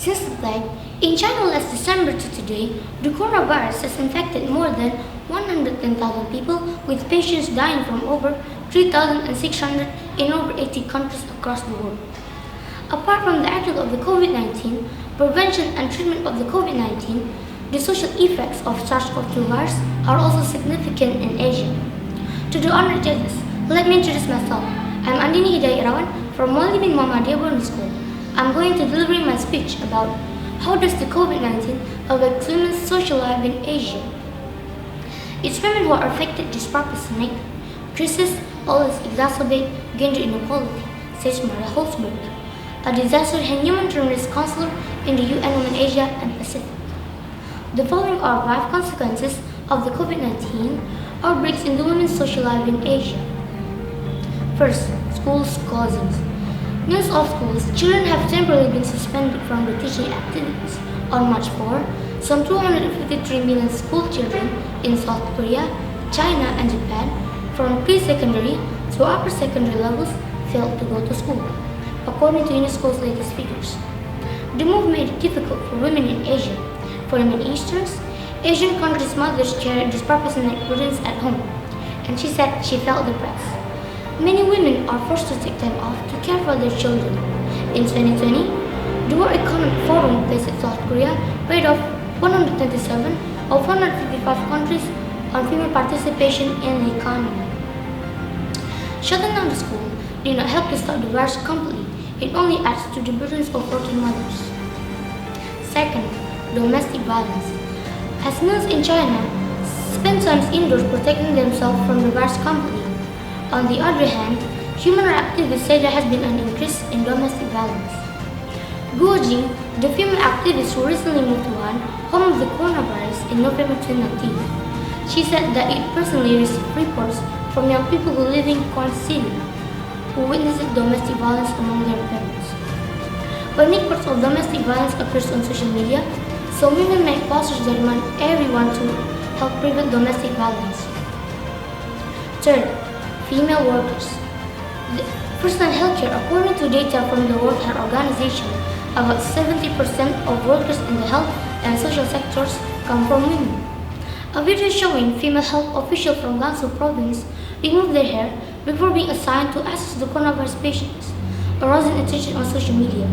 Since the plague in China last December to today, the coronavirus has infected more than 110,000 people, with patients dying from over 3,600 in over 80 countries across the world. Apart from the actual of the COVID-19, prevention and treatment of the COVID-19, the social effects of SARS-CoV-2 virus are also significant in Asia. To do honor to this, let me introduce myself. I'm Andini Hidayat Irawan from Maulid bin Muhammadiyah Boarding School. I'm going to deliver my speech about how does the COVID-19 affect women's social life in Asia. It's women who are affected disproportionately. Crisis always exacerbate gender inequality, says Maria Holzberg, a disaster and humanitarian rights counselor in the UN Women Asia and Pacific. The following are 5 consequences of the COVID-19 outbreaks in the women's social life in Asia. First, schools closings. News of schools, children have temporarily been suspended from the teaching activities. On March 4, some 253 million school children in South Korea, China, and Japan, from pre-secondary to upper secondary levels, failed to go to school, according to UNESCO's latest figures. The move made it difficult for women in Asia. For many Easterns, Asian countries' mothers carry disproportionate burdens at home, and she said she felt depressed. Many women are forced to take time off to care for their children. In 2020, the World Economic Forum placed South Korea rate of 127 of 155 countries on female participation in the economy. Shutting down the school did not help to stop the virus completely. It only adds to the burdens of working mothers. Second, domestic violence. As males in China spend time indoors protecting themselves from the virus completely. On the other hand, human rights activists say there has been an increase in domestic violence. Guo Jing, the female activist who recently moved to Wuhan, home of the coronavirus in November 2019, she said that it personally received reports from young people who live in Kwan City who witnessed domestic violence among their parents. When reports of domestic violence occurs on social media, some women make posters that demand everyone to help prevent domestic violence. Third, female workers. First-line healthcare, according to data from the World Health Organization, about 70% of workers in the health and social sectors come from women. A video showing female health officials from Gansu province remove their hair before being assigned to assist the coronavirus patients, arousing attention on social media.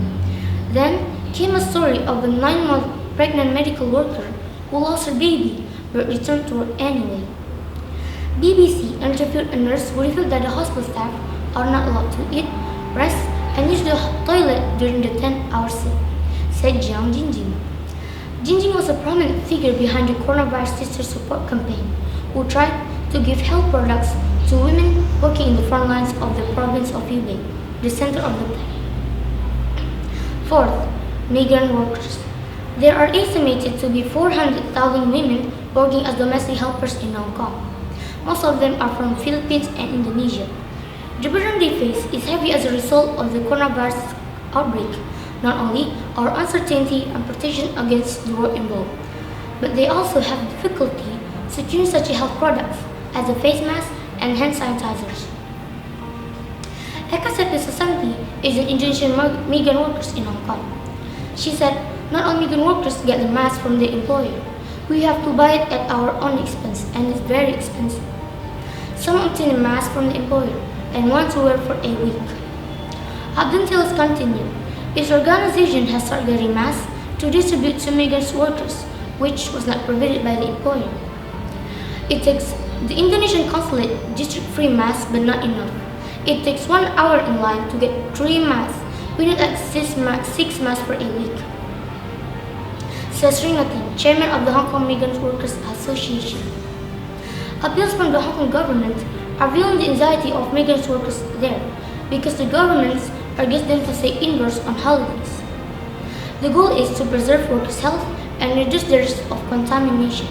Then came a story of a 9-month pregnant medical worker who lost her baby but returned to work anyway. BBC interviewed a nurse who revealed that the hospital staff are not allowed to eat, rest, and use the toilet during the 10-hour shift, said Jiang Jingjing. Jingjing was a prominent figure behind the coronavirus sister support campaign, who tried to give health products to women working in the front lines of the province of Hubei, the center of the plague. Fourth, migrant workers. There are estimated to be 400,000 women working as domestic helpers in Hong Kong. Most of them are from Philippines and Indonesia. The burden they face is heavy as a result of the coronavirus outbreak. Not only are uncertainty and protection against the work involved, but they also have difficulty securing such health products as the face masks and hand sanitizers. Eka Sepi Susanti is an Indonesian migrant workers in Hong Kong. She said, not all migrant workers get the mask from their employer. We have to buy it at our own expense, and it's very expensive. Some obtain a mask from the employer and want to wear for a week. Abdul Tales continued, its organization has started getting masks to distribute to migrant workers, which was not provided by the employer. It takes the Indonesian consulate distribute free masks, but not enough. It takes 1 hour in line to get 3 masks. We need like 6 masks per a week, says Ringatin, chairman of the Hong Kong Migrant Workers Association. Appeals from the Hong Kong government are revealing the anxiety of migrant workers there because the governments urge them to stay indoors on holidays. The goal is to preserve workers' health and reduce the risk of contamination.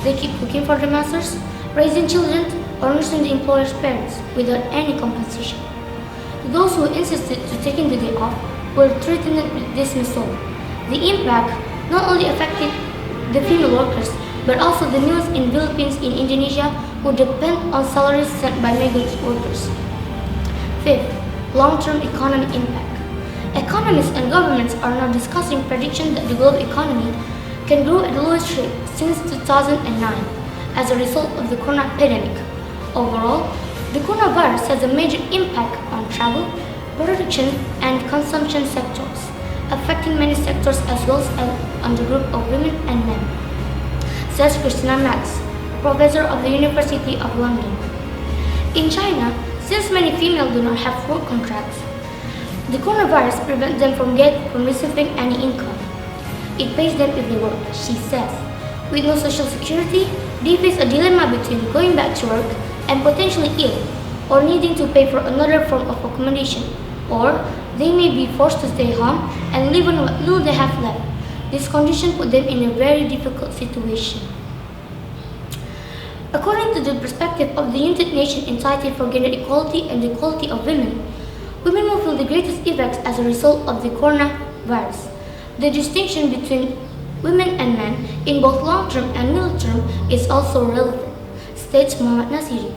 They keep cooking for their masters, raising children, or nursing the employer's parents without any compensation. Those who insisted to taking the day off were threatened with dismissal. The impact not only affected the female workers, but also the males in Philippines in Indonesia who depend on salaries sent by migrant workers. Fifth, long-term economic impact. Economists and governments are now discussing predictions that the global economy can grow at the lowest rate since 2009 as a result of the corona pandemic. Overall, the coronavirus has a major impact on travel, production, and consumption sectors, affecting many sectors as well as on the group of women and men, says Christina Max, professor of the University of London. In China, since many females do not have work contracts, the coronavirus prevents them from receiving any income. It pays them if they work, she says. With no social security, they face a dilemma between going back to work and potentially ill, or needing to pay for another form of accommodation, or they may be forced to stay home and live on what little they have left. This condition put them in a very difficult situation. According to the perspective of the United Nations Society for Gender Equality and the Equality of Women, women will feel the greatest effects as a result of the coronavirus. The distinction between women and men in both long-term and middle-term is also relevant, states Mohammad Nasiri,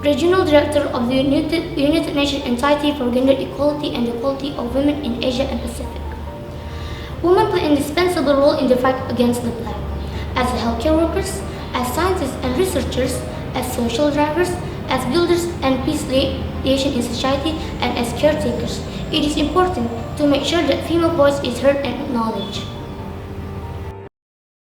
Regional Director of the United Nations Society for Gender Equality and the Equality of Women in Asia and Pacific. Women play an indispensable role in the fight against the plague, as healthcare workers, as scientists and researchers, as social drivers, as builders and peace creation in society, and as caretakers. It is important to make sure that female voice is heard and acknowledged.